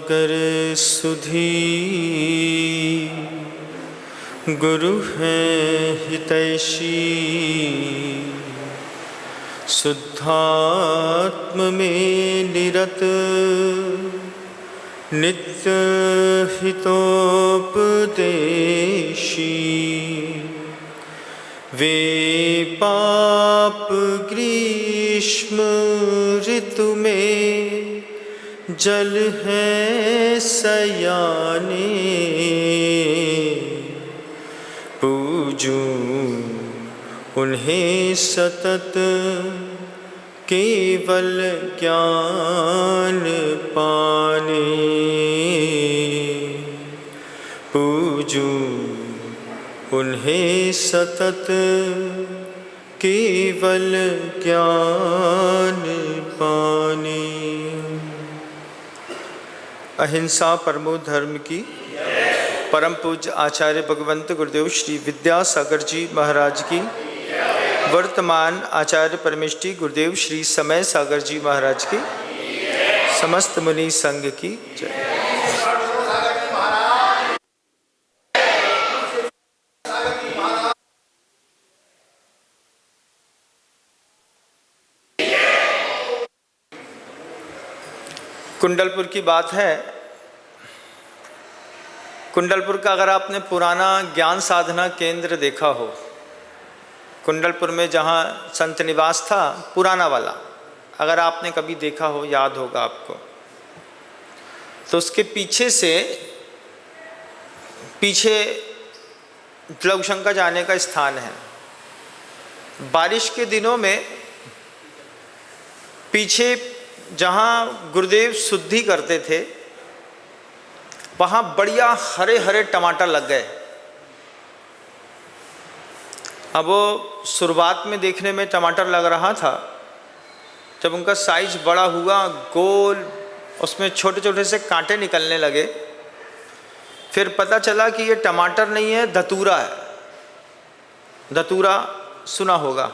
सागर सुधी गुरु हैं हितैषी, शुद्धात्म में निरत नित्य हितोपदेशी। वे पाप ग्रीष्म ऋतु में जल है सयाने, पूजूं उन्हें सतत केवल ज्ञान पाने। पूजूं उन्हें सतत केवल ज्ञान पाने। अहिंसा परमो धर्म की परम पूज्य आचार्य भगवंत गुरुदेव श्री विद्यासागर जी महाराज की, वर्तमान आचार्य परमेष्ठी गुरुदेव श्री समय सागर जी महाराज की, समस्त मुनि संघ की जय। कुंडलपुर की बात है। कुंडलपुर का अगर आपने पुराना ज्ञान साधना केंद्र देखा हो, कुंडलपुर में जहाँ संत निवास था पुराना वाला, अगर आपने कभी देखा हो, याद होगा आपको, तो उसके पीछे से पीछे लघुशंका जाने का स्थान है। बारिश के दिनों में पीछे जहाँ गुरुदेव शुद्धि करते थे वहाँ बढ़िया हरे हरे टमाटर लग गए। अब वो शुरुआत में देखने में टमाटर लग रहा था, जब उनका साइज बड़ा हुआ, गोल, उसमें छोटे छोटे से कांटे निकलने लगे, फिर पता चला कि ये टमाटर नहीं है, धतूरा है। धतूरा सुना होगा,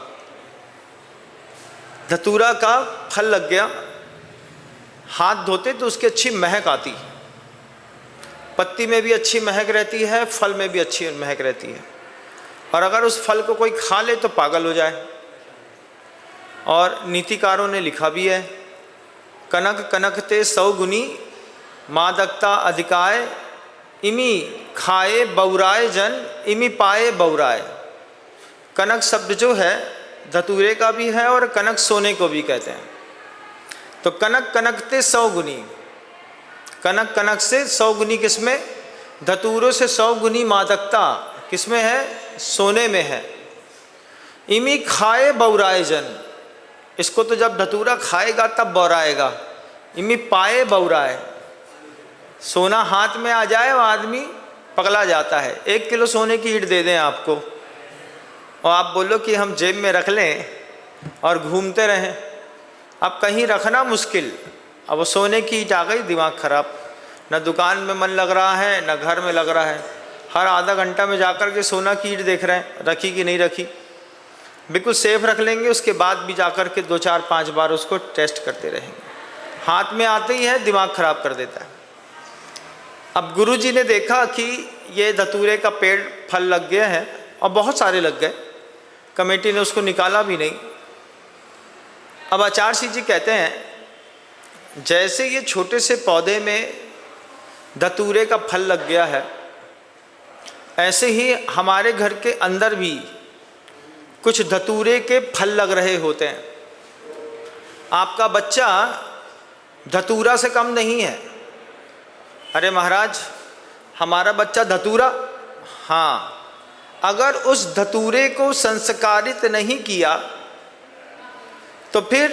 धतूरा का फल लग गया। हाथ धोते तो उसकी अच्छी महक आती, पत्ती में भी अच्छी महक रहती है, फल में भी अच्छी महक रहती है। और अगर उस फल को कोई खा ले तो पागल हो जाए। और नीतिकारों ने लिखा भी है, कनक कनकते 100 गुनी मादकता अधिकाय, इमी खाए बौराए जन, इमी पाए बौराए। कनक शब्द जो है धतूरे का भी है और कनक सोने को भी कहते हैं। तो कनक कनकते 100 गुनी, कनक कनक से 100 गुनी किसमें? धतूरों से 100 गुनी मादकता किसमें है? सोने में है। इमी खाए बौराए जन, इसको तो जब धतूरा खाएगा तब बौराएगा। इमी पाए बौराए, सोना हाथ में आ जाए वो आदमी पगला जाता है। 1 किलो सोने की ईंट दे दें आपको और आप बोलो कि हम जेब में रख लें और घूमते रहें, अब कहीं रखना मुश्किल। अब वो सोने की ईंट आ गई, दिमाग खराब, न दुकान में मन लग रहा है न घर में लग रहा है। हर आधा घंटा में जाकर के सोना की ईंट देख रहे हैं, रखी कि नहीं रखी। बिल्कुल सेफ रख लेंगे, उसके बाद भी जाकर के 2 4 5 बार उसको टेस्ट करते रहेंगे। हाथ में आते ही है दिमाग खराब कर देता है। अब गुरुजी ने देखा कि ये धतूरे का पेड़ फल लग गए हैं और बहुत सारे लग गए, कमेटी ने उसको निकाला भी नहीं। अब आचार्य जी कहते हैं, जैसे ये छोटे से पौधे में धतूरे का फल लग गया है, ऐसे ही हमारे घर के अंदर भी कुछ धतूरे के फल लग रहे होते हैं। आपका बच्चा धतूरा से कम नहीं है। अरे महाराज, हमारा बच्चा धतूरा? हाँ, अगर उस धतूरे को संस्कारित नहीं किया तो फिर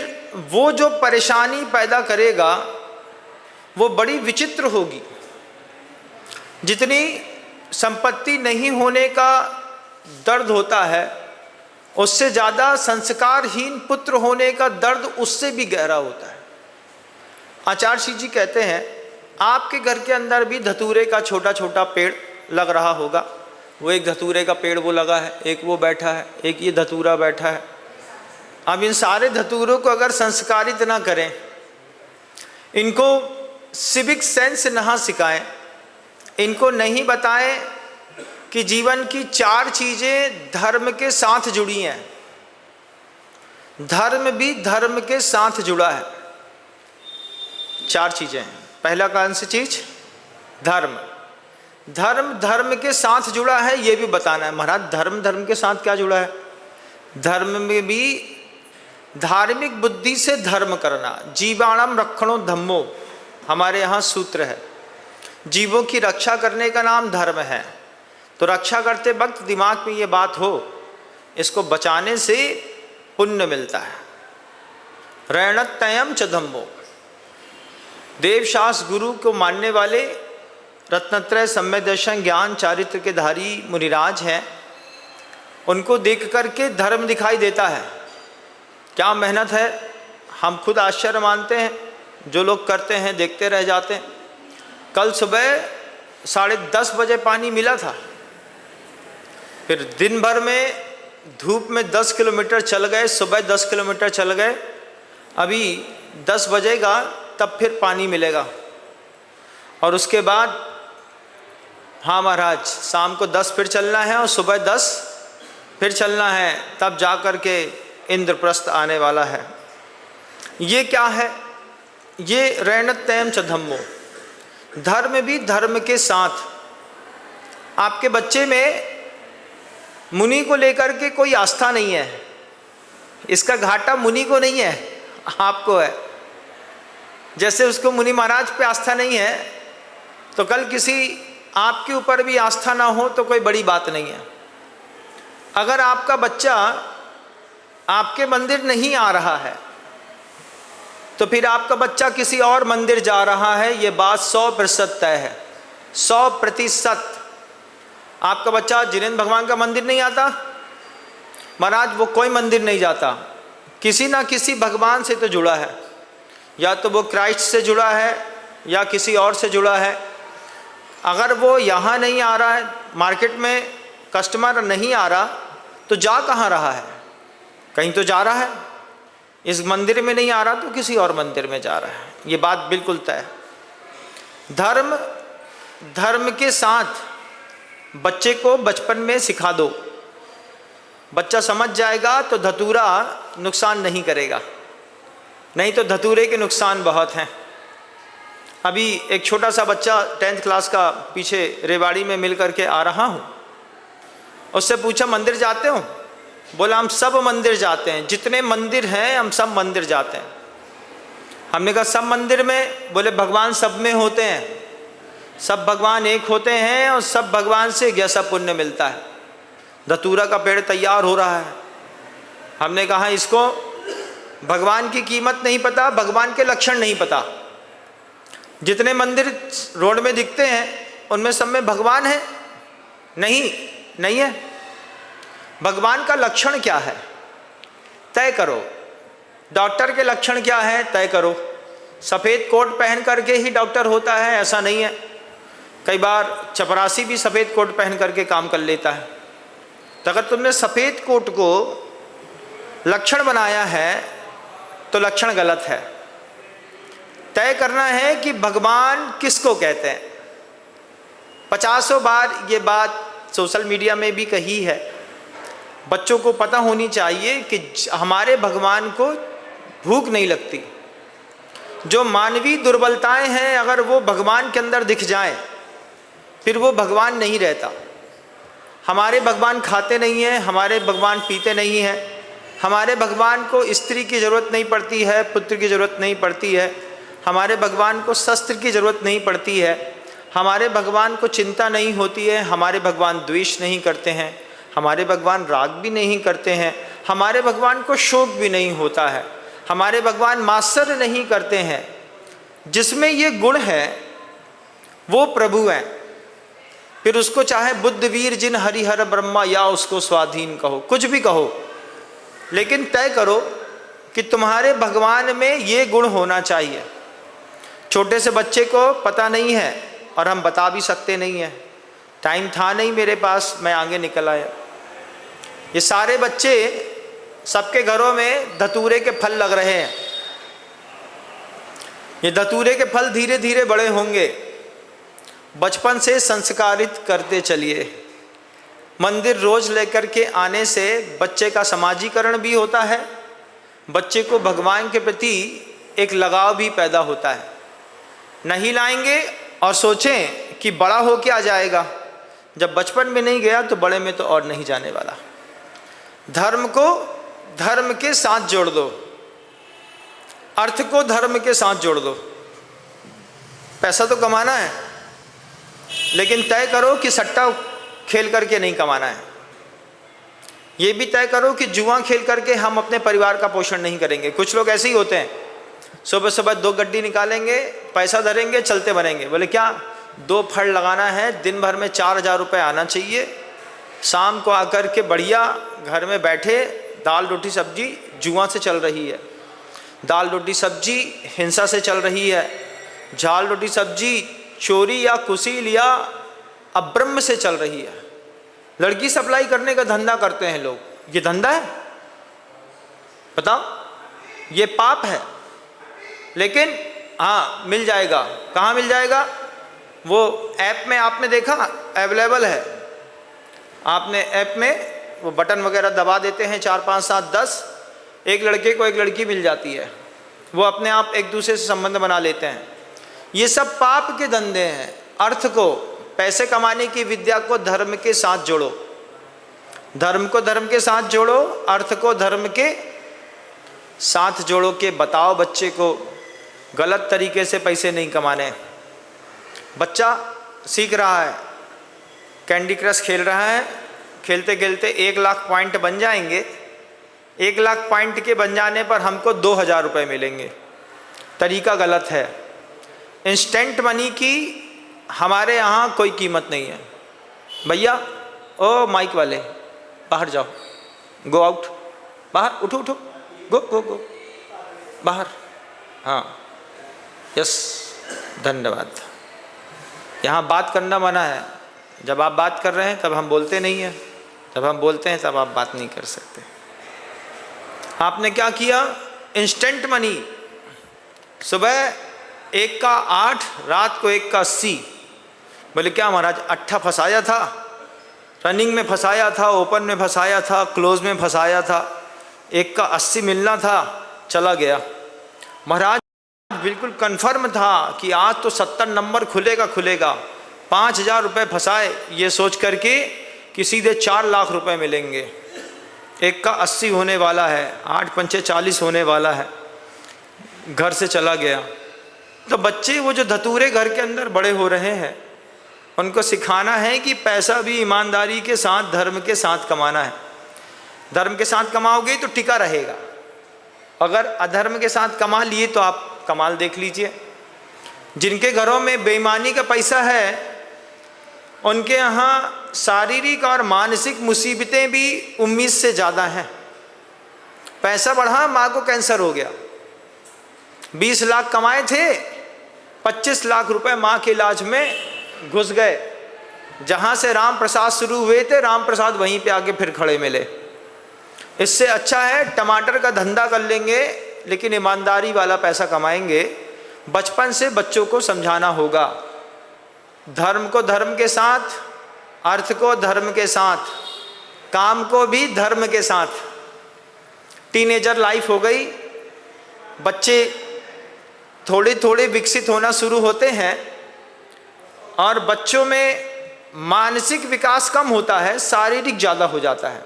वो जो परेशानी पैदा करेगा वो बड़ी विचित्र होगी। जितनी संपत्ति नहीं होने का दर्द होता है, उससे ज़्यादा संस्कारहीन पुत्र होने का दर्द उससे भी गहरा होता है। आचार्य जी कहते हैं, आपके घर के अंदर भी धतूरे का छोटा छोटा पेड़ लग रहा होगा। वो एक धतूरे का पेड़ वो लगा है, एक वो बैठा है, एक ये धतूरा बैठा है। अब इन सारे धतूरों को अगर संस्कारित ना करें, इनको सिविक सेंस ना सिखाएं, इनको नहीं बताएं कि जीवन की 4 चीज़ें धर्म के साथ जुड़ी हैं। धर्म भी धर्म के साथ जुड़ा है। 4 चीज़ें हैं। पहला कौन सी चीज़? धर्म। धर्म धर्म के साथ जुड़ा है, ये भी बताना है। महाराज धर्म धर्म के साथ क्या जुड़ा है? धर्म में भी धार्मिक बुद्धि से धर्म करना। जीवाणम रक्षणो धम्मो, हमारे यहाँ सूत्र है। जीवों की रक्षा करने का नाम धर्म है। तो रक्षा करते वक्त दिमाग में ये बात हो, इसको बचाने से पुण्य मिलता है। रणतयम च धम्मो। देवशास्त्र गुरु को मानने वाले रत्नत्रय सम्यक दर्शन ज्ञान चारित्र के धारी मुनिराज हैं, उनको देख करके धर्म दिखाई देता है। क्या मेहनत है, हम खुद आश्चर्य मानते हैं। जो लोग करते हैं देखते रह जाते हैं। कल सुबह 10:30 बजे पानी मिला था, फिर दिन भर में धूप में 10 किलोमीटर चल गए, सुबह 10 किलोमीटर चल गए, अभी 10 बजेगा तब फिर पानी मिलेगा। और उसके बाद हाँ महाराज शाम को 10 फिर चलना है और सुबह 10 फिर चलना है, तब जा कर के इंद्रप्रस्थ आने वाला है। ये क्या है? ये रणतयम च धम्मो। धर्म भी धर्म के साथ। आपके बच्चे में मुनि को लेकर के कोई आस्था नहीं है, इसका घाटा मुनि को नहीं है, आपको है। जैसे उसको मुनि महाराज पे आस्था नहीं है, तो कल किसी आपके ऊपर भी आस्था ना हो तो कोई बड़ी बात नहीं है। अगर आपका बच्चा आपके मंदिर नहीं आ रहा है तो फिर आपका बच्चा किसी और मंदिर जा रहा है, ये बात 100% तय है। 100%। आपका बच्चा जिनेंद्र भगवान का मंदिर नहीं आता, महाराज वो कोई मंदिर नहीं जाता, किसी ना किसी भगवान से तो जुड़ा है। या तो वो क्राइस्ट से जुड़ा है या किसी और से जुड़ा है। अगर वो यहाँ नहीं आ रहा है, मार्केट में कस्टमर नहीं आ रहा, तो जा कहाँ रहा है? कहीं तो जा रहा है। इस मंदिर में नहीं आ रहा तो किसी और मंदिर में जा रहा है। ये बात बिल्कुल तय है। धर्म धर्म के साथ बच्चे को बचपन में सिखा दो, बच्चा समझ जाएगा तो धतूरा नुकसान नहीं करेगा, नहीं तो धतूरे के नुकसान बहुत हैं। अभी एक छोटा सा बच्चा 10th क्लास का पीछे रेवाड़ी में मिल करके आ रहा हूँ, उससे पूछा मंदिर जाते हो? बोला हम सब मंदिर जाते हैं, जितने मंदिर हैं हम सब मंदिर जाते हैं। हमने कहा सब मंदिर में? बोले भगवान सब में होते हैं, सब भगवान एक होते हैं और सब भगवान से जैसा पुण्य मिलता है। धतूरा का पेड़ तैयार हो रहा है। हमने कहा इसको भगवान की कीमत नहीं पता, भगवान के लक्षण नहीं पता। जितने मंदिर रोड में दिखते हैं उनमें सब में भगवान है? नहीं है। भगवान का लक्षण क्या है तय करो। डॉक्टर के लक्षण क्या है तय करो। सफ़ेद कोट पहन करके ही डॉक्टर होता है ऐसा नहीं है। कई बार चपरासी भी सफ़ेद कोट पहन करके काम कर लेता है। तो अगर तुमने सफ़ेद कोट को लक्षण बनाया है तो लक्षण गलत है। तय करना है कि भगवान किसको कहते हैं। 50 बार ये बात सोशल मीडिया में भी कही है। बच्चों को पता होनी चाहिए कि हमारे भगवान को भूख नहीं लगती। जो मानवीय दुर्बलताएं हैं अगर वो भगवान के अंदर दिख जाएं फिर वो भगवान नहीं रहता। हमारे भगवान खाते नहीं हैं, हमारे भगवान पीते नहीं हैं, हमारे भगवान को स्त्री की ज़रूरत नहीं पड़ती है, पुत्र की ज़रूरत नहीं पड़ती है, हमारे भगवान को शस्त्र की ज़रूरत नहीं पड़ती है, हमारे भगवान को चिंता नहीं होती है, हमारे भगवान द्वेष नहीं करते हैं, हमारे भगवान राग भी नहीं करते हैं, हमारे भगवान को शोक भी नहीं होता है, हमारे भगवान मात्सर्य नहीं करते हैं। जिसमें ये गुण है वो प्रभु हैं। फिर उसको चाहे बुद्ध वीर जिन हरिहर ब्रह्मा या उसको स्वाधीन कहो, कुछ भी कहो, लेकिन तय करो कि तुम्हारे भगवान में ये गुण होना चाहिए। छोटे से बच्चे को पता नहीं है और हम बता भी सकते नहीं हैं। टाइम था नहीं मेरे पास, मैं आगे निकल आया। ये सारे बच्चे सबके घरों में धतूरे के फल लग रहे हैं। ये धतूरे के फल धीरे धीरे बड़े होंगे। बचपन से संस्कारित करते चलिए। मंदिर रोज लेकर के आने से बच्चे का समाजीकरण भी होता है, बच्चे को भगवान के प्रति एक लगाव भी पैदा होता है। नहीं लाएंगे और सोचें कि बड़ा हो के आ जाएगा, जब बचपन में नहीं गया तो बड़े में तो और नहीं जाने वाला। धर्म को धर्म के साथ जोड़ दो, अर्थ को धर्म के साथ जोड़ दो। पैसा तो कमाना है, लेकिन तय करो कि सट्टा खेल करके नहीं कमाना है। ये भी तय करो कि जुआ खेल करके हम अपने परिवार का पोषण नहीं करेंगे। कुछ लोग ऐसे ही होते हैं, सुबह सुबह 2 गड्डी निकालेंगे, पैसा धरेंगे, चलते बनेंगे। बोले क्या 2 फड़ लगाना है, दिन भर में 4000 रुपये आना चाहिए, शाम को आकर के बढ़िया घर में बैठे दाल रोटी सब्जी जुआ से चल रही है, दाल रोटी सब्जी हिंसा से चल रही है, झाल रोटी सब्जी चोरी या कुसील या अब्रह्म से चल रही है। लड़की सप्लाई करने का धंधा करते हैं लोग। ये धंधा है? बताओ, ये पाप है। लेकिन हाँ, मिल जाएगा। कहाँ मिल जाएगा? वो ऐप में आपने देखा अवेलेबल है। आपने ऐप में वो बटन वगैरह दबा देते हैं, 4 5 7 10, एक लड़के को एक लड़की मिल जाती है, वो अपने आप एक दूसरे से संबंध बना लेते हैं। ये सब पाप के धंधे हैं। अर्थ को, पैसे कमाने की विद्या को धर्म के साथ जोड़ो, धर्म को धर्म के साथ जोड़ो, अर्थ को धर्म के साथ जोड़ो के बताओ बच्चे को गलत तरीके से पैसे नहीं कमाने। बच्चा सीख रहा है, कैंडी क्रश खेल रहा है, खेलते खेलते 1 लाख पॉइंट बन जाएंगे। 1 लाख पॉइंट के बन जाने पर हमको 2000 रुपये मिलेंगे। तरीका गलत है। इंस्टेंट मनी की हमारे यहाँ कोई कीमत नहीं है। भैया, ओ माइक वाले, बाहर जाओ, गो आउट, बाहर उठो उठो, गो गो गो बाहर। हाँ, यस, धन्यवाद। यहाँ बात करना मना है। जब आप बात कर रहे हैं तब हम बोलते नहीं हैं, जब हम बोलते हैं तब आप बात नहीं कर सकते। आपने क्या किया? Instant money. सुबह 1 का 8, रात को 1 का 80। बोले क्या महाराज, अट्ठा फंसाया था, रनिंग में फंसाया था, ओपन में फंसाया था, क्लोज में फंसाया था, 1 का 80 मिलना था, चला गया। महाराज बिल्कुल कन्फर्म था कि आज तो 70 नंबर खुलेगा खुलेगा। 5000 रुपये फंसाए ये सोच करके कि सीधे 4 लाख रुपए मिलेंगे। 1 का 80 होने वाला है, 8 पंचे 40 होने वाला है, घर से चला गया। तो बच्चे वो जो धतूरे घर के अंदर बड़े हो रहे हैं, उनको सिखाना है कि पैसा भी ईमानदारी के साथ धर्म के साथ कमाना है। धर्म के साथ कमाओगे तो टिका रहेगा। अगर अधर्म के साथ कमा लिए तो आप कमाल देख लीजिए। जिनके घरों में बेईमानी का पैसा है, उनके यहाँ शारीरिक और मानसिक मुसीबतें भी उम्मीद से ज़्यादा हैं। पैसा बढ़ा, माँ को कैंसर हो गया। 20 लाख कमाए थे, 25 लाख रुपए माँ के इलाज में घुस गए। जहाँ से राम प्रसाद शुरू हुए थे, राम प्रसाद वहीं पे आके फिर खड़े मिले। इससे अच्छा है टमाटर का धंधा कर लेंगे, लेकिन ईमानदारी वाला पैसा कमाएंगे। बचपन से बच्चों को समझाना होगा, धर्म को धर्म के साथ, अर्थ को धर्म के साथ, काम को भी धर्म के साथ। टीनेजर लाइफ हो गई, बच्चे थोड़े थोड़े विकसित होना शुरू होते हैं और बच्चों में मानसिक विकास कम होता है, शारीरिक ज़्यादा हो जाता है।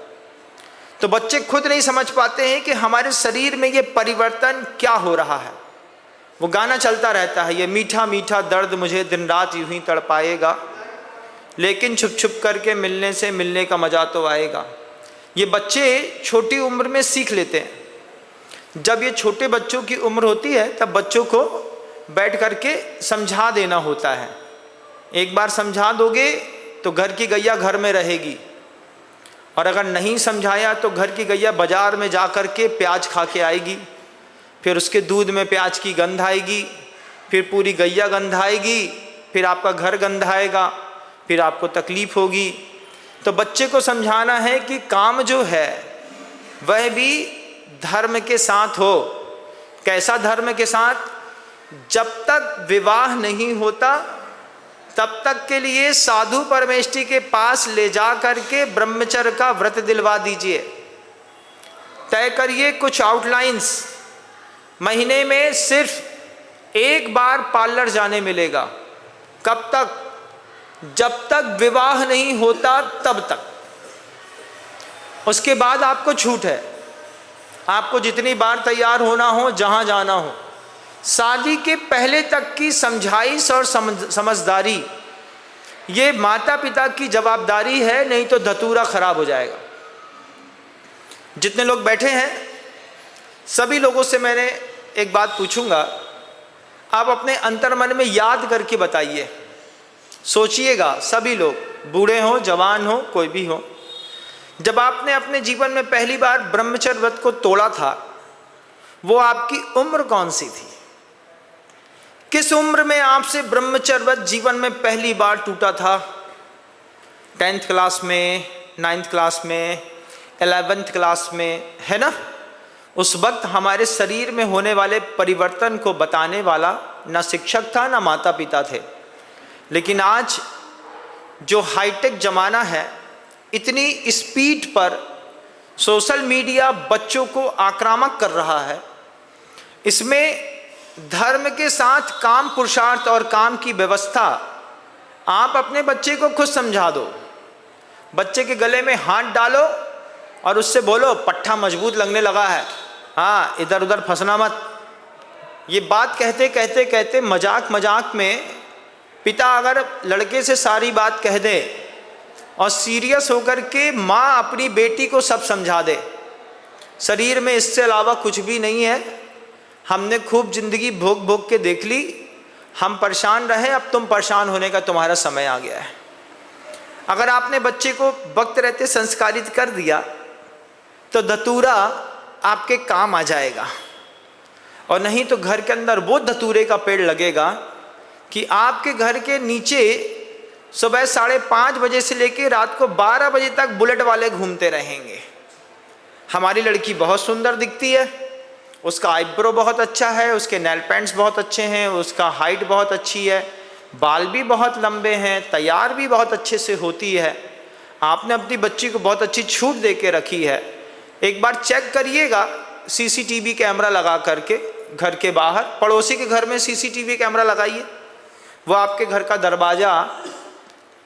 तो बच्चे खुद नहीं समझ पाते हैं कि हमारे शरीर में ये परिवर्तन क्या हो रहा है। वो गाना चलता रहता है, ये मीठा मीठा दर्द मुझे दिन रात यूं ही तड़पाएगा, लेकिन छुप छुप करके मिलने से मिलने का मज़ा तो आएगा। ये बच्चे छोटी उम्र में सीख लेते हैं। जब ये छोटे बच्चों की उम्र होती है तब बच्चों को बैठ करके समझा देना होता है। एक बार समझा दोगे तो घर की गैया घर में रहेगी, और अगर नहीं समझाया तो घर की गैया बाजार में जा कर के प्याज खा के आएगी, फिर उसके दूध में प्याज की गंध आएगी, फिर पूरी गैया गंध आएगी, फिर आपका घर गंधाएगा, फिर आपको तकलीफ़ होगी। तो बच्चे को समझाना है कि काम जो है वह भी धर्म के साथ हो। कैसा धर्म के साथ? जब तक विवाह नहीं होता तब तक के लिए साधु परमेष्ठी के पास ले जा करके ब्रह्मचर्य का व्रत दिलवा दीजिए। तय करिए कुछ आउटलाइंस, महीने में सिर्फ एक बार पार्लर जाने मिलेगा। कब तक? जब तक विवाह नहीं होता तब तक। उसके बाद आपको छूट है, आपको जितनी बार तैयार होना हो, जहां जाना हो। शादी के पहले तक की समझाइश और समझदारी ये माता पिता की जवाबदारी है, नहीं तो धतूरा खराब हो जाएगा। जितने लोग बैठे हैं सभी लोगों से मैंने एक बात पूछूंगा, आप अपने अंतर्मन में याद करके बताइए, सोचिएगा। सभी लोग, बूढ़े हो जवान हो कोई भी हो, जब आपने अपने जीवन में पहली बार ब्रह्मचर्य व्रत को तोड़ा था वो आपकी उम्र कौन सी थी? किस उम्र में आपसे ब्रह्मचर्य व्रत जीवन में पहली बार टूटा था? 10th क्लास में, 9th क्लास में, 11th क्लास में, है ना? उस वक्त हमारे शरीर में होने वाले परिवर्तन को बताने वाला ना शिक्षक था ना माता पिता थे। लेकिन आज जो हाईटेक जमाना है, इतनी स्पीड पर सोशल मीडिया बच्चों को आक्रामक कर रहा है, इसमें धर्म के साथ काम पुरुषार्थ और काम की व्यवस्था आप अपने बच्चे को खुद समझा दो। बच्चे के गले में हाथ डालो और उससे बोलो पट्ठा मजबूत लगने लगा है, हाँ इधर उधर फंसना मत। ये बात कहते कहते कहते मजाक में पिता अगर लड़के से सारी बात कह दे और सीरियस होकर के माँ अपनी बेटी को सब समझा दे, शरीर में इससे अलावा कुछ भी नहीं है। हमने खूब जिंदगी भोग भोग के देख ली, हम परेशान रहे, अब तुम परेशान होने का तुम्हारा समय आ गया है। अगर आपने बच्चे को वक्त रहते संस्कारित कर दिया तो धतूरा आपके काम आ जाएगा, और नहीं तो घर के अंदर वो धतूरे का पेड़ लगेगा कि आपके घर के नीचे सुबह 5:30 बजे से लेकर रात को 12 बजे तक बुलेट वाले घूमते रहेंगे। हमारी लड़की बहुत सुंदर दिखती है, उसका आईब्रो बहुत अच्छा है, उसके नेल पेंट्स बहुत अच्छे हैं, उसका हाइट बहुत अच्छी है, बाल भी बहुत लंबे हैं, तैयार भी बहुत अच्छे से होती है। आपने अपनी बच्ची को बहुत अच्छी छूट दे के रखी है। एक बार चेक करिएगा सीसीटीवी कैमरा लगा करके घर के बाहर, पड़ोसी के घर में सीसीटीवी कैमरा लगाइए, वो आपके घर का दरवाज़ा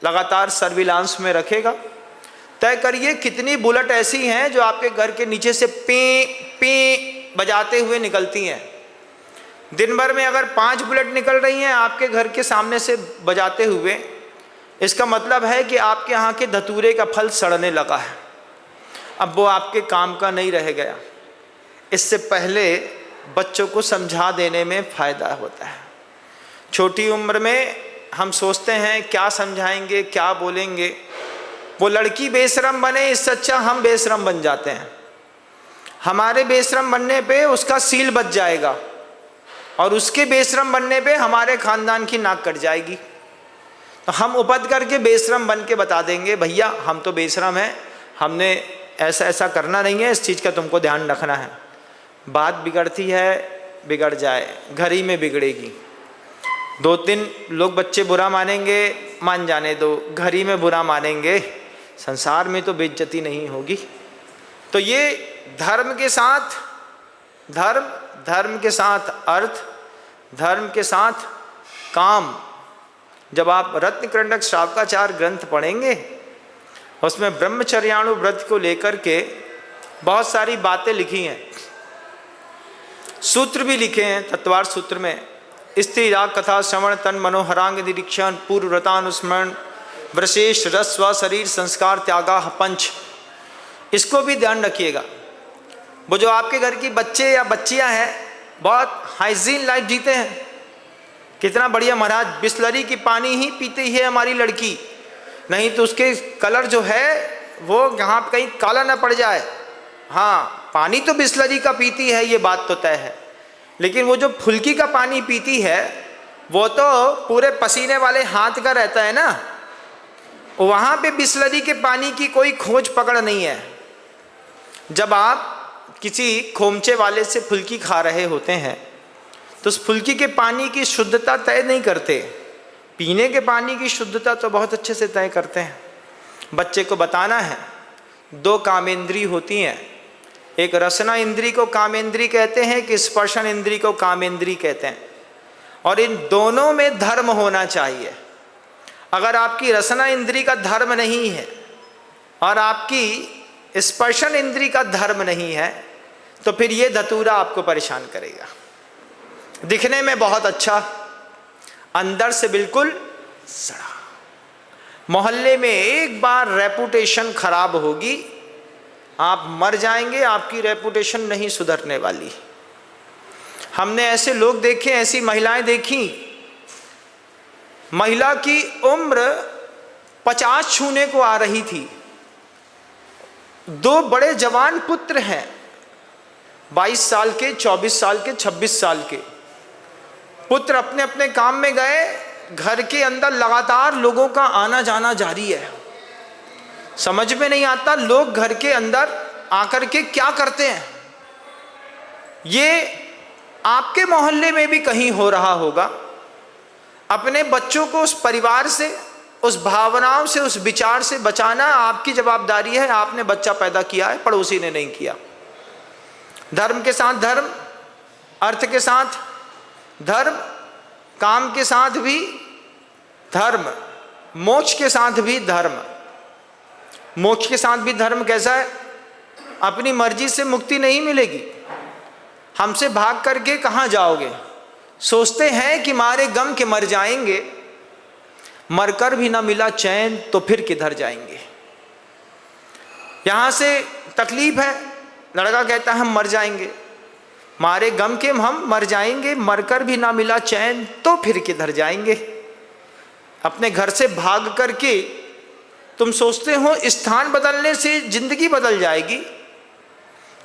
लगातार सर्विलांस में रखेगा। तय करिए कितनी बुलेट ऐसी हैं जो आपके घर के नीचे से पी पी बजाते हुए निकलती हैं। दिन भर में अगर 5 बुलेट निकल रही हैं आपके घर के सामने से बजाते हुए, इसका मतलब है कि आपके यहाँ के धतूरे का फल सड़ने लगा है, अब वो आपके काम का नहीं रह गया। इससे पहले बच्चों को समझा देने में फ़ायदा होता है। छोटी उम्र में हम सोचते हैं क्या समझाएंगे क्या बोलेंगे, वो लड़की बेशरम बने इससे अच्छा हम बेशरम बन जाते हैं। हमारे बेशरम बनने पे उसका सील बच जाएगा और उसके बेशरम बनने पे हमारे खानदान की नाक कट जाएगी। तो हम उपद करके बेशरम बन के बता देंगे भैया हम तो बेशरम हैं, हमने ऐसा ऐसा करना नहीं है, इस चीज़ का तुमको ध्यान रखना है। बात बिगड़ती है, बिगड़ जाए, घर ही में बिगड़ेगी। 2-3 लोग बच्चे बुरा मानेंगे, मान जाने दो, घर ही में बुरा मानेंगे, संसार में तो बेइज्जती नहीं होगी। तो ये धर्म के साथ धर्म, धर्म के साथ अर्थ, धर्म के साथ काम। जब आप रत्नकंडक श्रावकाचार ग्रंथ पढ़ेंगे उसमें ब्रह्मचर्याणु व्रत को लेकर के बहुत सारी बातें लिखी हैं, सूत्र भी लिखे हैं। तत्वार्थ सूत्र में स्त्री राग कथा श्रवण तन मनोहरांग निरीक्षण पूर्व व्रतानुस्मरण वृशेष रस स्व शरीर संस्कार त्यागा पंच, इसको भी ध्यान रखिएगा। वो जो आपके घर की बच्चे या बच्चियां हैं बहुत हाइजीन लाइफ जीते हैं, कितना बढ़िया महाराज, बिस्लरी की पानी ही पीती है हमारी लड़की, नहीं तो उसके कलर जो है वो यहाँ कहीं काला ना पड़ जाए। हाँ पानी तो बिस्लरी का पीती है ये बात तो तय है, लेकिन वो जो फुल्की का पानी पीती है वो तो पूरे पसीने वाले हाथ का रहता है ना, वहाँ पे बिस्लरी के पानी की कोई खोज पकड़ नहीं है। जब आप किसी खोमचे वाले से फुल्की खा रहे होते हैं तो उस फुल्की के पानी की शुद्धता तय नहीं करते, पीने के पानी की शुद्धता तो बहुत अच्छे से तय करते हैं। बच्चे को बताना है 2 कामेंद्री होती हैं, एक रसना इंद्री को कामेंद्री कहते हैं, एक स्पर्शन इंद्री को कामेंद्री कहते हैं, और इन दोनों में धर्म होना चाहिए। अगर आपकी रसना इंद्री का धर्म नहीं है और आपकी स्पर्शन इंद्री का धर्म नहीं है तो फिर ये धतूरा आपको परेशान करेगा। दिखने में बहुत अच्छा, अंदर से बिल्कुल सड़ा। मोहल्ले में एक बार रेपुटेशन खराब होगी, आप मर जाएंगे, आपकी रेपुटेशन नहीं सुधरने वाली। हमने ऐसे लोग देखे, ऐसी महिलाएं देखी, महिला की उम्र 50 छूने को आ रही थी, 2 बड़े जवान पुत्र हैं, 22 साल के, 24 साल के, 26 साल के पुत्र अपने अपने काम में गए। घर के अंदर लगातार लोगों का आना जाना जारी है। समझ में नहीं आता लोग घर के अंदर आकर के क्या करते हैं। ये आपके मोहल्ले में भी कहीं हो रहा होगा। अपने बच्चों को उस परिवार से, उस भावनाओं से, उस विचार से बचाना आपकी जवाबदारी है। आपने बच्चा पैदा किया है, पड़ोसी ने नहीं किया। धर्म के साथ धर्म, अर्थ के साथ धर्म, काम के साथ भी धर्म, मोक्ष के साथ भी धर्म। मोक्ष के साथ भी धर्म कैसा है? अपनी मर्जी से मुक्ति नहीं मिलेगी। हमसे भाग करके कहाँ जाओगे? सोचते हैं कि मारे गम के मर जाएंगे, मरकर भी ना मिला चैन तो फिर किधर जाएंगे। यहां से तकलीफ है, लड़का कहता है हम मर जाएंगे, मारे गम के हम मर जाएंगे, मरकर भी ना मिला चैन तो फिर किधर जाएंगे। अपने घर से भाग करके तुम सोचते हो स्थान बदलने से जिंदगी बदल जाएगी,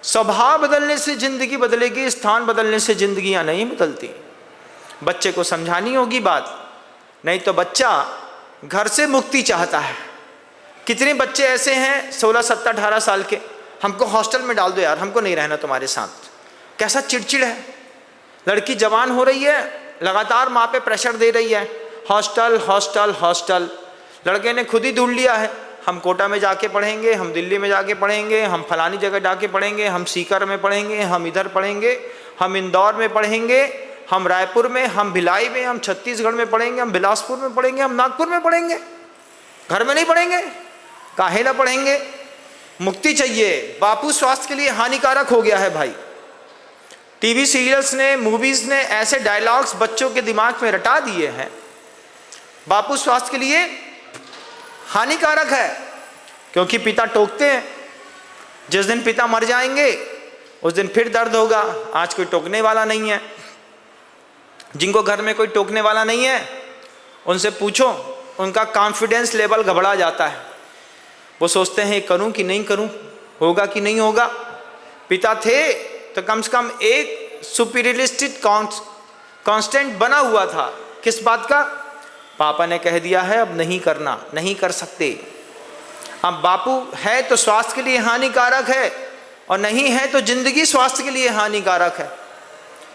स्वभाव बदलने से जिंदगी बदलेगी, स्थान बदलने से जिंदगियां नहीं बदलती। बच्चे को समझानी होगी बात, नहीं तो बच्चा घर से मुक्ति चाहता है। कितने बच्चे ऐसे हैं 16, 17, 18 साल के, हमको हॉस्टल में डाल दो यार, हमको नहीं रहना तुम्हारे साथ। कैसा चिड़चिड़ है। लड़की जवान हो रही है, लगातार माँ पे प्रेशर दे रही है, हॉस्टल हॉस्टल हॉस्टल। लड़के ने खुद ही ढूंढ लिया है, हम कोटा में जाके पढ़ेंगे, हम दिल्ली में जाके पढ़ेंगे, हम फलानी जगह जाके पढ़ेंगे, हम सीकर में पढ़ेंगे, हम इधर पढ़ेंगे, हम इंदौर में पढ़ेंगे, हम रायपुर में, हम भिलाई में, हम छत्तीसगढ़ में पढ़ेंगे, हम बिलासपुर में पढ़ेंगे, हम नागपुर में पढ़ेंगे, घर में नहीं पढ़ेंगे। काहे ना पढ़ेंगे? मुक्ति चाहिए। बापू स्वास्थ्य के लिए हानिकारक हो गया है भाई। टीवी सीरियल्स ने, मूवीज ने ऐसे डायलॉग्स बच्चों के दिमाग में रटा दिए हैं, बापू स्वास्थ्य के लिए हानिकारक है। क्योंकि पिता टोकते हैं, जिस दिन पिता मर जाएंगे उस दिन फिर दर्द होगा। आज कोई टोकने वाला नहीं है। जिनको घर में कोई टोकने वाला नहीं है उनसे पूछो, उनका कॉन्फिडेंस लेवल घबरा जाता है। वो सोचते हैं करूं कि नहीं करूं, होगा कि नहीं होगा। पिता थे तो कम से कम एक सुपीरियरिस्टिक कांस्टेंट बना हुआ था। किस बात का? पापा ने कह दिया है अब नहीं करना, नहीं कर सकते। अब बापू है तो स्वास्थ्य के लिए हानिकारक है, और नहीं है तो जिंदगी स्वास्थ्य के लिए हानिकारक है।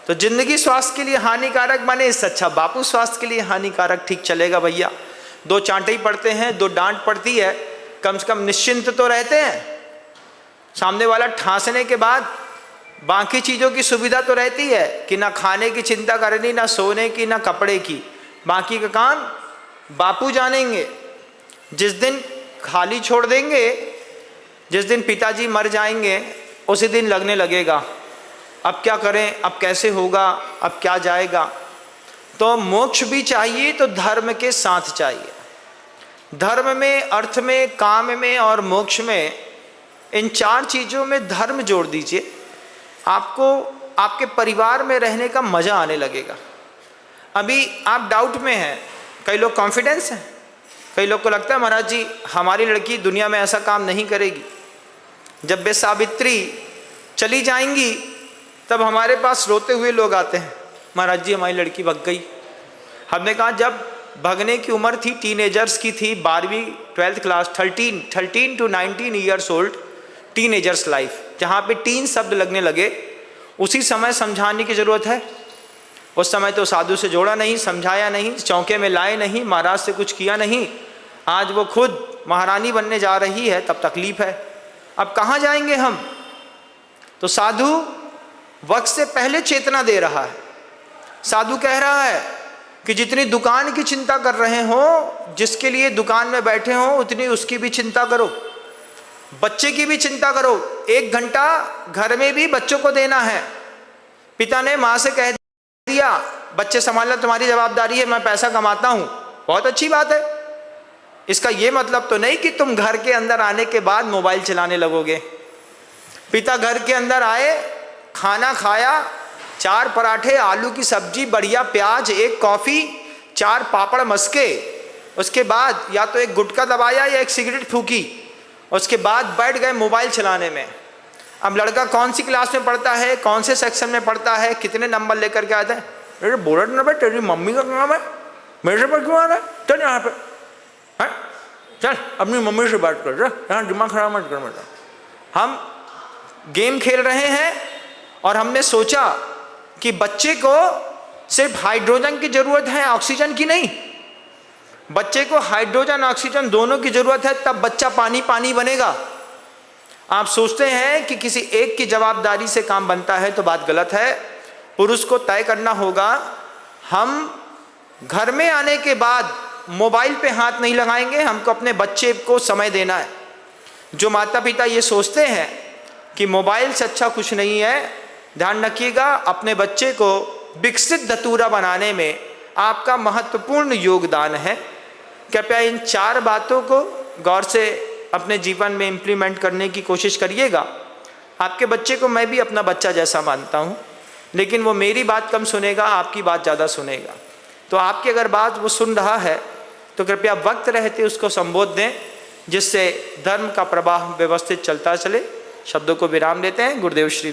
तो जिंदगी स्वास्थ्य के लिए हानिकारक माने इससे अच्छा बापू स्वास्थ्य के लिए हानिकारक। ठीक चलेगा भैया, 2 चांटे ही पड़ते हैं, 2 डांट पड़ती है, कम से कम निश्चिंत तो रहते हैं। सामने वाला ठांसने के बाद बाकी चीज़ों की सुविधा तो रहती है कि ना खाने की चिंता करनी, ना सोने की, ना कपड़े की। बाकी का काम बापू जानेंगे। जिस दिन खाली छोड़ देंगे, जिस दिन पिताजी मर जाएंगे, उसी दिन लगने लगेगा अब क्या करें, अब कैसे होगा, अब क्या जाएगा। तो मोक्ष भी चाहिए तो धर्म के साथ चाहिए। धर्म में, अर्थ में, काम में और मोक्ष में, इन 4 चीज़ों में धर्म जोड़ दीजिए, आपको आपके परिवार में रहने का मज़ा आने लगेगा। अभी आप डाउट में हैं, कई लोग कॉन्फिडेंस हैं, कई लोग को लगता है महाराज जी हमारी लड़की दुनिया में ऐसा काम नहीं करेगी। जब वे सावित्री चली जाएंगी तब हमारे पास रोते हुए लोग आते हैं, महाराज जी हमारी लड़की भग गई। हमने कहा जब भगने की उम्र थी, टीनेजर्स की थी, 12वीं 12th class, 13 to 19 years old, teenagers life, जहाँ पे टीन शब्द लगने लगे, उसी समय समझाने की ज़रूरत है। उस समय तो साधु से जोड़ा नहीं, समझाया नहीं, चौके में लाए नहीं, महाराज से कुछ किया नहीं। आज वो खुद महारानी बनने जा रही है, तब तकलीफ है। अब कहाँ जाएंगे हम? तो साधु वक्त से पहले चेतना दे रहा है। साधु कह रहा है कि जितनी दुकान की चिंता कर रहे हो, जिसके लिए दुकान में बैठे हो, उतनी उसकी भी चिंता करो, बच्चे की भी चिंता करो। 1 घंटा घर में भी बच्चों को देना है। पिता ने माँ से कह दिया, बच्चे संभालना तुम्हारी जवाबदारी है, मैं पैसा कमाता हूँ, बहुत अच्छी बात है। इसका ये मतलब तो नहीं कि तुम घर के अंदर आने के बाद मोबाइल चलाने लगोगे। पिता घर के अंदर आए, खाना खाया, 4 पराठे, आलू की सब्जी, बढ़िया प्याज, 1 कॉफ़ी, 4 पापड़ मस्के, उसके बाद या तो 1 गुटखा दबाया या 1 सिगरेट फूकी, उसके बाद बैठ गए मोबाइल चलाने में। अब लड़का कौन सी क्लास में पढ़ता है, कौन से सेक्शन में पढ़ता है, कितने नंबर लेकर के आता है, अरे बोला ना भाई तेरी मम्मी का नाम है, मेरे पर क्यों आ रहा है, चल यहाँ पे, है चल अपनी मम्मी से बात कर, यहाँ दिमाग खराब मत कर मेरा। हम गेम खेल रहे हैं और हमने सोचा कि बच्चे को सिर्फ हाइड्रोजन की जरूरत है, ऑक्सीजन की नहीं। बच्चे को हाइड्रोजन ऑक्सीजन दोनों की जरूरत है, तब बच्चा पानी पानी बनेगा। आप सोचते हैं कि किसी एक की जवाबदारी से काम बनता है, तो बात गलत है। पुरुष को तय करना होगा, हम घर में आने के बाद मोबाइल पे हाथ नहीं लगाएंगे, हमको अपने बच्चे को समय देना है। जो माता पिता ये सोचते हैं कि मोबाइल से अच्छा कुछ नहीं है, ध्यान रखिएगा, अपने बच्चे को विकसित धतूरा बनाने में आपका महत्वपूर्ण योगदान है। कृपया इन 4 बातों को गौर से अपने जीवन में इम्प्लीमेंट करने की कोशिश करिएगा। आपके बच्चे को मैं भी अपना बच्चा जैसा मानता हूँ, लेकिन वो मेरी बात कम सुनेगा, आपकी बात ज़्यादा सुनेगा। तो आपकी अगर बात वो सुन रहा है तो कृपया वक्त रहते उसको संबोध दें, जिससे धर्म का प्रवाह व्यवस्थित चलता चले। शब्दों को विराम देते हैं। गुरुदेव श्री